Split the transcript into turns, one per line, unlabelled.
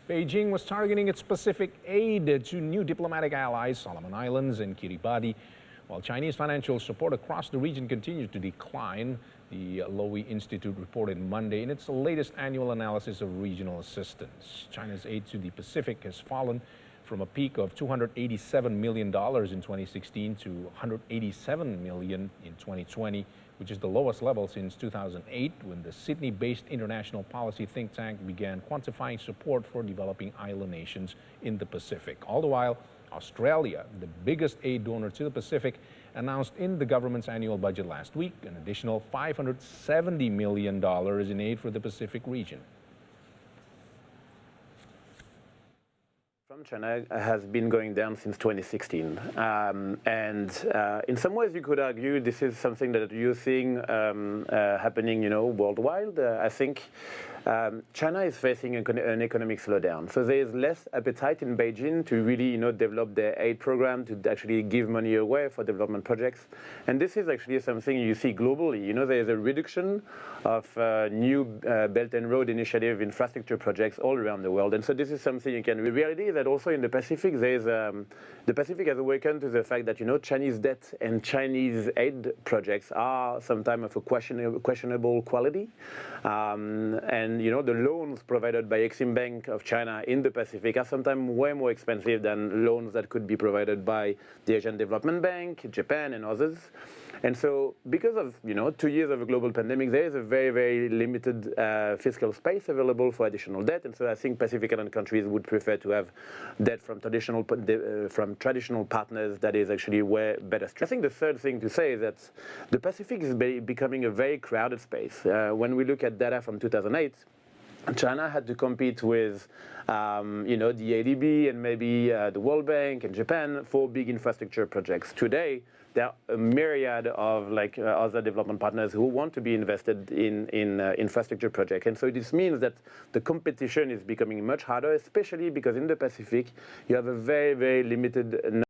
Beijing was targeting its Pacific aid to new diplomatic allies, Solomon Islands and Kiribati, while Chinese financial support across the region continues to decline. The Lowy Institute reported Monday in its latest annual analysis of regional assistance. China's aid to the Pacific has fallen from a peak of $287 million in 2016 to $187 million in 2020, which is the lowest level since 2008, when the Sydney-based international policy think tank began quantifying support for developing island nations in the Pacific. All the while, Australia, the biggest aid donor to the Pacific, announced in the government's annual budget last week an additional $570 million in aid for the Pacific region.
From China has been going down since 2016, in some ways you could argue this is something that you're seeing happening, worldwide. I think China is facing an economic slowdown, so there is less appetite in Beijing to really, develop their aid program, to actually give money away for development projects. And this is actually something you see globally. There is a reduction of new Belt and Road Initiative infrastructure projects all around the world, and so this is something you can. The reality is that also in the Pacific, the Pacific has awakened to the fact that Chinese debt and Chinese aid projects are sometimes of a questionable quality, and the loans provided by Exim Bank of China in the Pacific are sometimes way more expensive than loans that could be provided by the Asian Development Bank, Japan, and others. And so, because of 2 years of a global pandemic, there is a very, very limited fiscal space available for additional debt. And so, I think Pacific Island countries would prefer to have debt from traditional partners that is actually way better. I think the third thing to say is that the Pacific is becoming a very crowded space. When we look at data from 2008. China had to compete with, the ADB and maybe the World Bank and Japan for big infrastructure projects. Today, there are a myriad of other development partners who want to be invested in infrastructure projects. And so this means that the competition is becoming much harder, especially because in the Pacific, you have a very, very limited